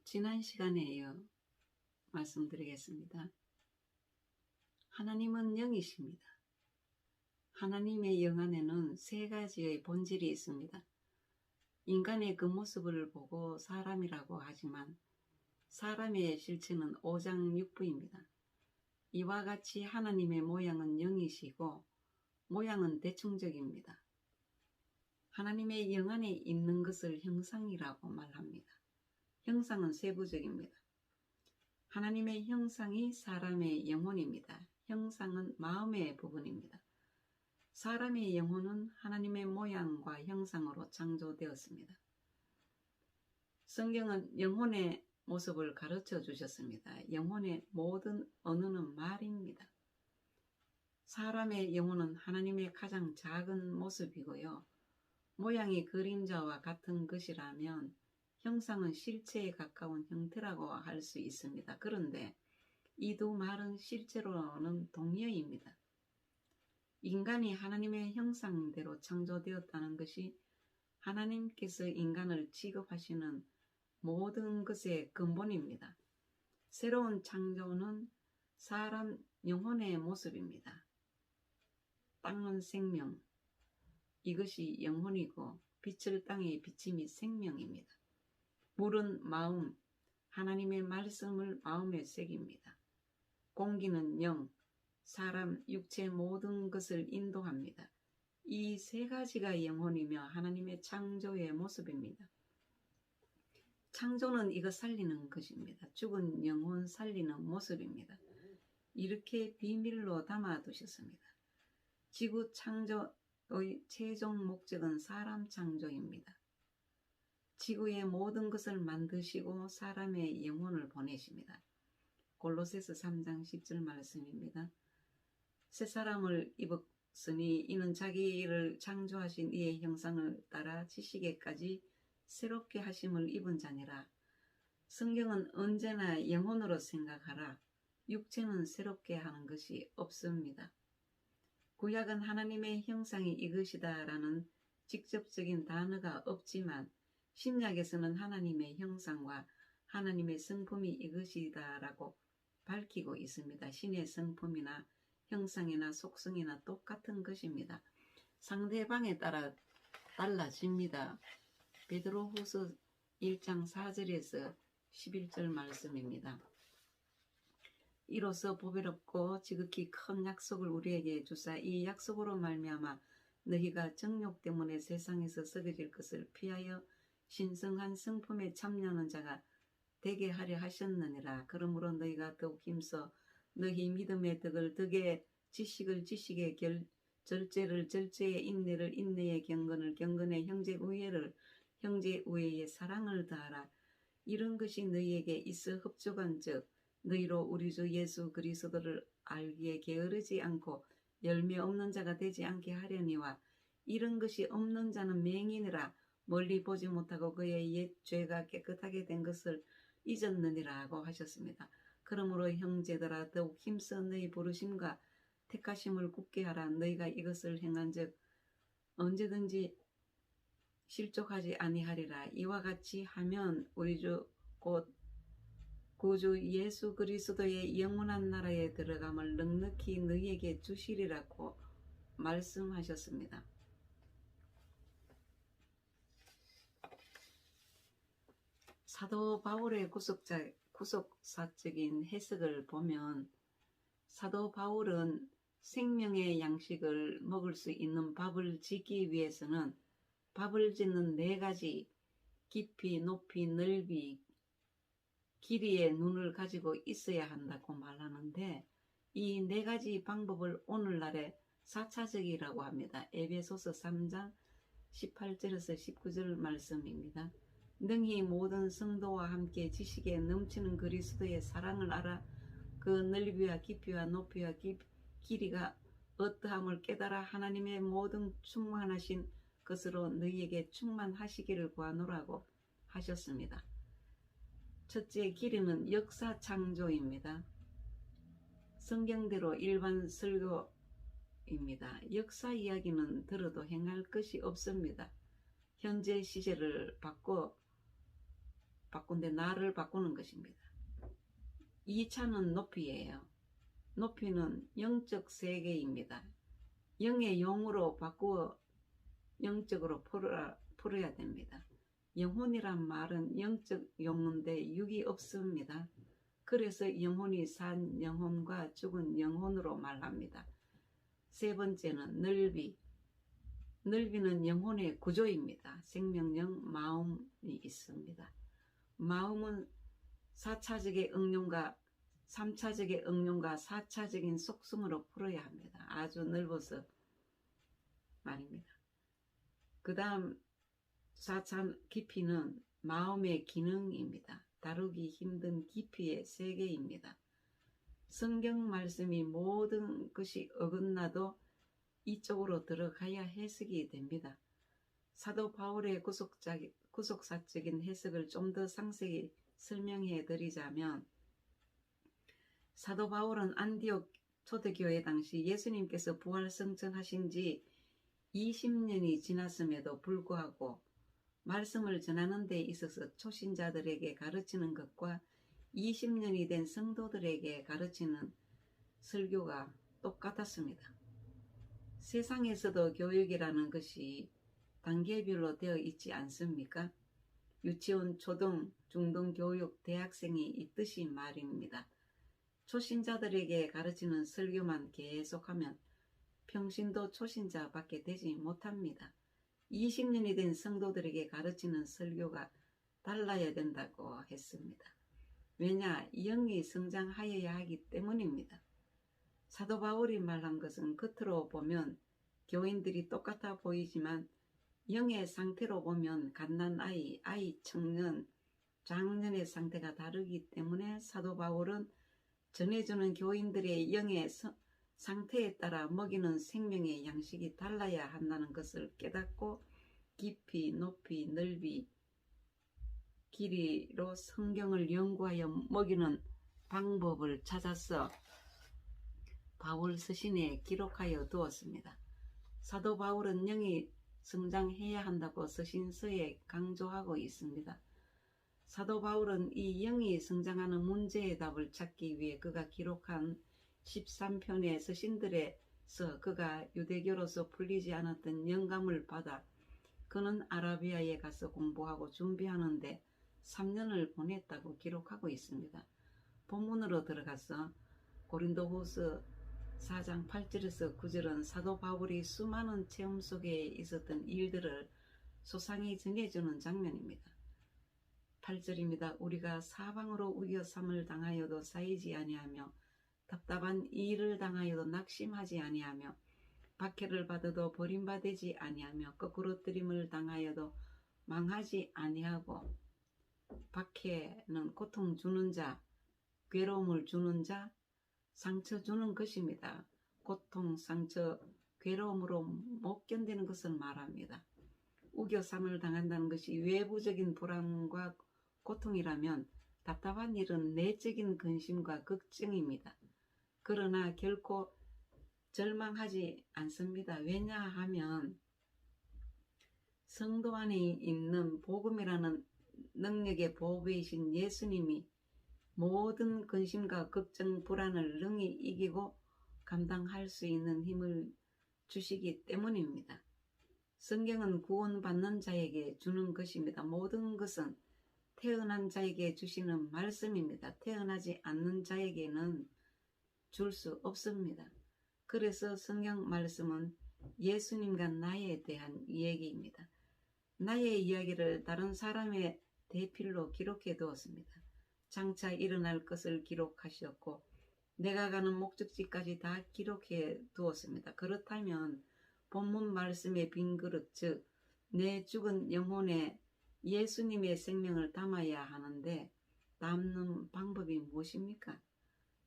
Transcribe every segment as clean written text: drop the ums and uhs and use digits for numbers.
지난 시간에 이어 말씀드리겠습니다. 하나님은 영이십니다. 하나님의 영 안에는 세 가지의 본질이 있습니다. 인간의 그 모습을 보고 사람이라고 하지만 사람의 실체는 오장육부입니다. 이와 같이 하나님의 모양은 영이시고 모양은 대충적입니다. 하나님의 영 안에 있는 것을 형상이라고 말합니다. 형상은 세부적입니다. 하나님의 형상이 사람의 영혼입니다. 형상은 마음의 부분입니다. 사람의 영혼은 하나님의 모양과 형상으로 창조되었습니다. 성경은 영혼의 모습을 가르쳐 주셨습니다. 영혼의 모든 언어는 말입니다. 사람의 영혼은 하나님의 가장 작은 모습이고요. 모양이 그림자와 같은 것이라면 형상은 실체에 가까운 형태라고 할 수 있습니다. 그런데 이 두 말은 실제로는 동의어입니다. 인간이 하나님의 형상대로 창조되었다는 것이 하나님께서 인간을 취급하시는 모든 것의 근본입니다. 새로운 창조는 사람 영혼의 모습입니다. 땅은 생명, 이것이 영혼이고 빛을 땅에 비침이 생명입니다. 물은 마음, 하나님의 말씀을 마음에 새깁니다. 공기는 영, 사람, 육체 모든 것을 인도합니다. 이 세 가지가 영혼이며 하나님의 창조의 모습입니다. 창조는 이거 살리는 것입니다. 죽은 영혼 살리는 모습입니다. 이렇게 비밀로 담아두셨습니다. 지구 창조의 최종 목적은 사람 창조입니다. 지구의 모든 것을 만드시고 사람의 영혼을 보내십니다. 골로새서 3장 10절 말씀입니다. 새 사람을 입었으니 이는 자기를 창조하신 이의 형상을 따라 지식에까지 새롭게 하심을 입은 자니라. 성경은 언제나 영혼으로 생각하라. 육체는 새롭게 하는 것이 없습니다. 구약은 하나님의 형상이 이것이다라는 직접적인 단어가 없지만 신약에서는 하나님의 형상과 하나님의 성품이 이것이다라고 밝히고 있습니다. 신의 성품이나 형상이나 속성이나 똑같은 것입니다. 상대방에 따라 달라집니다. 베드로후서 1장 4절에서 11절 말씀입니다. 이로써 보배롭고 지극히 큰 약속을 우리에게 주사 이 약속으로 말미암아 너희가 정욕 때문에 세상에서 썩어질 것을 피하여 신성한 성품에 참여하는 자가 되게 하려 하셨느니라. 그러므로 너희가 더욱 힘써 너희 믿음의 덕을 덕에, 지식을 지식에, 절제를 절제에, 인내를 인내에, 경건을 경건에, 형제 우애를 형제 우애에, 사랑을 다하라. 이런 것이 너희에게 있어 흡족한 즉 너희로 우리 주 예수 그리스도를 알기에 게으르지 않고 열매 없는 자가 되지 않게 하려니와 이런 것이 없는 자는 맹인이라 멀리 보지 못하고 그의 옛 죄가 깨끗하게 된 것을 잊었느니라 하고 하셨습니다. 그러므로 형제들아 더욱 힘써 너희 부르심과 택하심을 굳게 하라. 너희가 이것을 행한즉 언제든지 실족하지 아니하리라. 이와 같이 하면 우리 주 곧 구주 예수 그리스도의 영원한 나라에 들어감을 넉넉히 너희에게 주시리라고 말씀하셨습니다. 사도 바울의 구속사적인 해석을 보면 사도 바울은 생명의 양식을 먹을 수 있는 밥을 짓기 위해서는 밥을 짓는 네 가지 깊이, 높이, 넓이, 길이의 눈을 가지고 있어야 한다고 말하는데 이 네 가지 방법을 오늘날의 4차적이라고 합니다. 에베소서 3장 18절에서 19절 말씀입니다. 능히 모든 성도와 함께 지식에 넘치는 그리스도의 사랑을 알아 그 넓이와 깊이와 높이와 길이가 어떠함을 깨달아 하나님의 모든 충만하신 것으로 너희에게 충만하시기를 구하노라고 하셨습니다. 첫째 길이는 역사 창조입니다. 성경대로 일반 설교입니다. 역사 이야기는 들어도 행할 것이 없습니다. 현재 시제를 바꾼데 나를 바꾸는 것입니다. 2차는 높이예요. 높이는 영적 세계입니다. 영의 영으로 바꾸어 영적으로 풀어야 됩니다. 영혼이란 말은 영적 용어인데 육이 없습니다. 그래서 영혼이 산 영혼과 죽은 영혼으로 말합니다. 세 번째는 넓이. 넓이는 영혼의 구조입니다. 생명력, 마음이 있습니다. 마음은 4차적의 응용과 3차적의 응용과 4차적인 속성으로 풀어야 합니다. 아주 넓어서 말입니다. 그 다음 4차 깊이는 마음의 기능입니다. 다루기 힘든 깊이의 세계입니다. 성경 말씀이 모든 것이 어긋나도 이쪽으로 들어가야 해석이 됩니다. 사도 바울의 구속사적인 해석을 좀 더 상세히 설명해 드리자면, 사도 바울은 안디옥 초대교회 당시 예수님께서 부활승천하신 지 20년이 지났음에도 불구하고 말씀을 전하는 데 있어서 초신자들에게 가르치는 것과 20년이 된 성도들에게 가르치는 설교가 똑같았습니다. 세상에서도 교육이라는 것이 단계별로 되어 있지 않습니까? 유치원, 초등, 중등 교육, 대학생이 있듯이 말입니다. 초신자들에게 가르치는 설교만 계속하면 평신도 초신자밖에 되지 못합니다. 20년이 된 성도들에게 가르치는 설교가 달라야 된다고 했습니다. 왜냐? 영이 성장하여야 하기 때문입니다. 사도 바울이 말한 것은 겉으로 보면 교인들이 똑같아 보이지만 영의 상태로 보면 갓난아이, 아이, 청년, 장년의 상태가 다르기 때문에 사도 바울은 전해주는 교인들의 영의 상태에 따라 먹이는 생명의 양식이 달라야 한다는 것을 깨닫고 깊이, 높이, 넓이, 길이로 성경을 연구하여 먹이는 방법을 찾아서 바울 서신에 기록하여 두었습니다. 사도 바울은 영이 성장해야 한다고 서신서에 강조하고 있습니다. 사도 바울은 이 영이 성장하는 문제의 답을 찾기 위해 그가 기록한 13편의 서신들에서 그가 유대교로서 풀리지 않았던 영감을 받아 그는 아라비아에 가서 공부하고 준비하는데 3년을 보냈다고 기록하고 있습니다. 본문으로 들어가서 고린도후서 4장 8절에서 9절은 사도 바울이 수많은 체험 속에 있었던 일들을 소상히 전해주는 장면입니다. 8절입니다. 우리가 사방으로 우겨삼을 당하여도 쌓이지 아니하며 답답한 일을 당하여도 낙심하지 아니하며 박해를 받아도 버림받지 아니하며 거꾸로 뜨림을 당하여도 망하지 아니하고, 박해는 고통 주는 자, 괴로움을 주는 자, 상처 주는 것입니다. 고통, 상처, 괴로움으로 못 견디는 것을 말합니다. 우겨삼을 당한다는 것이 외부적인 불안과 고통이라면 답답한 일은 내적인 근심과 걱정입니다. 그러나 결코 절망하지 않습니다. 왜냐하면 성도 안에 있는 복음이라는 능력의 보배이신 예수님이 모든 근심과 걱정, 불안을 능히 이기고 감당할 수 있는 힘을 주시기 때문입니다. 성경은 구원받는 자에게 주는 것입니다. 모든 것은 태어난 자에게 주시는 말씀입니다. 태어나지 않는 자에게는 줄 수 없습니다. 그래서 성경 말씀은 예수님과 나에 대한 이야기입니다. 나의 이야기를 다른 사람의 대필로 기록해 두었습니다. 장차 일어날 것을 기록하셨고 내가 가는 목적지까지 다 기록해 두었습니다. 그렇다면 본문 말씀의 빈 그릇, 즉 내 죽은 영혼에 예수님의 생명을 담아야 하는데 담는 방법이 무엇입니까?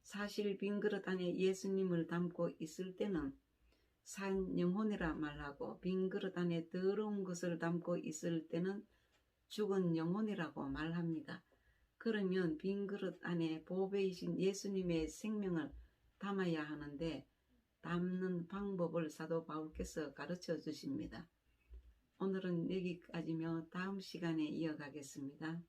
사실 빈 그릇 안에 예수님을 담고 있을 때는 산 영혼이라 말하고 빈 그릇 안에 더러운 것을 담고 있을 때는 죽은 영혼이라고 말합니다. 그러면 빈 그릇 안에 보배이신 예수님의 생명을 담아야 하는데 담는 방법을 사도 바울께서 가르쳐 주십니다. 오늘은 여기까지며 다음 시간에 이어가겠습니다.